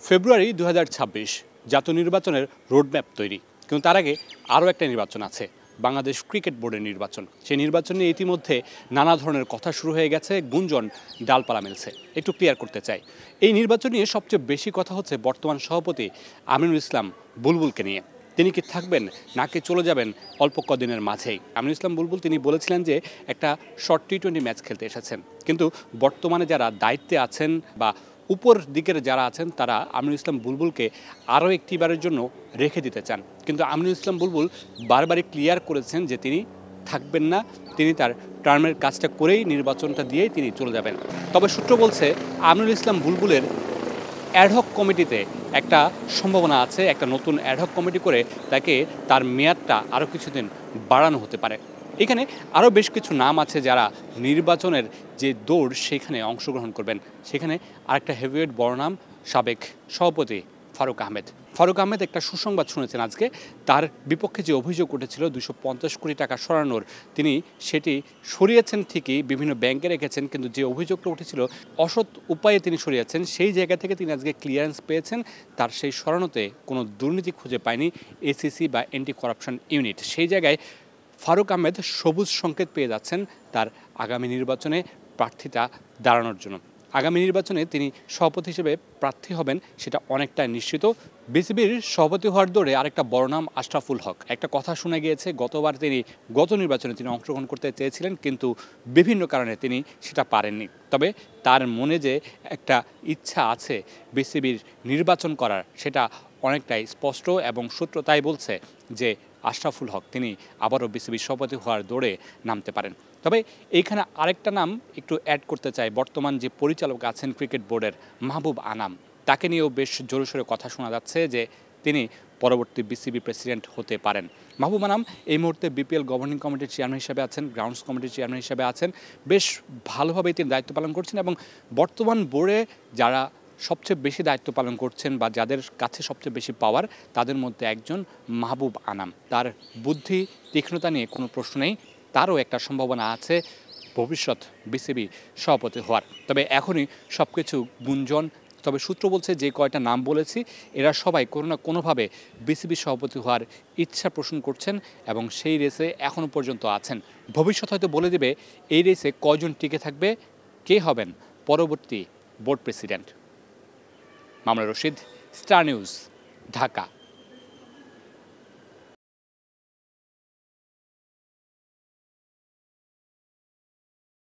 ফেব্রুয়ারি ২০২৬ জাতীয় নির্বাচনের রোডম্যাপ তৈরি, কিন্তু তার আগে আরও একটা নির্বাচন আছে, বাংলাদেশ ক্রিকেট বোর্ডের নির্বাচন। সেই নির্বাচন নিয়ে ইতিমধ্যে নানা ধরনের কথা শুরু হয়ে গেছে, গুঞ্জন ডালপালা মেলছে। একটু ক্লিয়ার করতে চাই, এই নির্বাচন নিয়ে সবচেয়ে বেশি কথা হচ্ছে বর্তমান সভাপতি আমিনুল ইসলাম বুলবুলকে নিয়ে। তিনি কি থাকবেন নাকি চলে যাবেন অল্প কদিনের মাঝেই? আমিনুল ইসলাম বুলবুল তিনি বলেছিলেন যে একটা শর্ট টি-20 ম্যাচ খেলতে এসেছেন, কিন্তু বর্তমানে যারা দায়িত্বে আছেন বা উপর দিকের যারা আছেন তারা আমিনুল ইসলাম বুলবুলকে আরও একটিবারের জন্য রেখে দিতে চান। কিন্তু আমিনুল ইসলাম বুলবুল বারবারই ক্লিয়ার করেছেন যে তিনি থাকবেন না, তিনি তার টার্মের কাজটা করেই নির্বাচনটা দিয়েই তিনি চলে যাবেন। তবে সূত্র বলছে আমিনুল ইসলাম বুলবুলের অ্যাডহক কমিটিতে একটা সম্ভাবনা আছে, একটা নতুন অ্যাডহক কমিটি করে তাকে তার মেয়াদটা আরও কিছুদিন বাড়ানো হতে পারে। এখানে আরও বেশ কিছু নাম আছে যারা নির্বাচনের যে দৌড় সেখানে অংশগ্রহণ করবেন। সেখানে আরেকটা হেভিওয়েট বড় নাম সাবেক সভাপতি ফারুক আহমেদ। ফারুক আহমেদ একটা সুসংবাদ শুনেছেন আজকে, তার বিপক্ষে যে অভিযোগ উঠেছিল 250 কোটি টাকা সরানোর, তিনি সেটি সরিয়েছেন ঠিকই, বিভিন্ন ব্যাংকে রেখেছেন, কিন্তু যে অভিযোগটা উঠেছিল অসৎ উপায়ে তিনি সরিয়েছেন, সেই জায়গা থেকে তিনি আজকে ক্লিয়ারেন্স পেয়েছেন। তার সেই সরানোতে কোনো দুর্নীতি খুঁজে পায়নি এসিসি বা অ্যান্টি করাপশন ইউনিট। সেই জায়গায় ফারুক আহমেদ সবুজ সংকেত পেয়ে যাচ্ছেন তার আগামী নির্বাচনে প্রার্থিতা দাঁড়ানোর জন্য। আগামী নির্বাচনে তিনি সভাপতি হিসেবে প্রার্থী হবেন সেটা অনেকটা নিশ্চিত। বিসিবির সভাপতি হওয়ার দৌড়ে আরেকটা বড় নাম আশরাফুল হক। একটা কথা শোনা গিয়েছে, গত নির্বাচনে তিনি অংশগ্রহণ করতে চেয়েছিলেন, কিন্তু বিভিন্ন কারণে তিনি সেটা পারেননি। তবে তার মনে যে একটা ইচ্ছা আছে বিসিবির নির্বাচন করার, সেটা অনেকটাই স্পষ্ট, এবং সূত্র তাই বলছে যে আশরাফুল হক তিনি আবারও বিসিবির সভাপতি হওয়ার দৌড়ে নামতে পারেন। তবে এইখানে আরেকটা নাম একটু অ্যাড করতে চাই, বর্তমান যে পরিচালক আছেন ক্রিকেট বোর্ডের মাহবুব আনাম, তাকে নিয়েও বেশ জোরে সোরে কথা শোনা যাচ্ছে যে তিনি পরবর্তী বিসিবি প্রেসিডেন্ট হতে পারেন। মাহবুব আনাম এই মুহূর্তে বিপিএল গভর্নিং কমিটির চেয়ারম্যান হিসেবে আছেন, গ্রাউন্ডস কমিটির চেয়ারম্যান হিসেবে আছেন, বেশ ভালোভাবেই তিনি দায়িত্ব পালন করছেন, এবং বর্তমান বোর্ডে যারা সবচেয়ে বেশি দায়িত্ব পালন করছেন বা যাদের কাছে সবচেয়ে বেশি পাওয়ার, তাদের মধ্যে একজন মাহবুব আনাম। তার বুদ্ধি তীক্ষ্ণতা নিয়ে কোনো প্রশ্ন নেই, তারও একটা সম্ভাবনা আছে ভবিষ্যৎ বিসিবি সভাপতি হওয়ার। তবে এখনই সব কিছু গুঞ্জন। তবে সূত্র বলছে যে কয়টা নাম বলেছি এরা সবাই কোনো না কোনোভাবে বিসিবি সভাপতি হওয়ার ইচ্ছা পোষণ করছেন, এবং সেই রেসে এখনও পর্যন্ত আছেন। ভবিষ্যৎ হয়তো বলে দেবে এই রেসে কয়জন টিকে থাকবে, কে হবেন পরবর্তী board president. Mamunur Rashid, star news, Dhaka.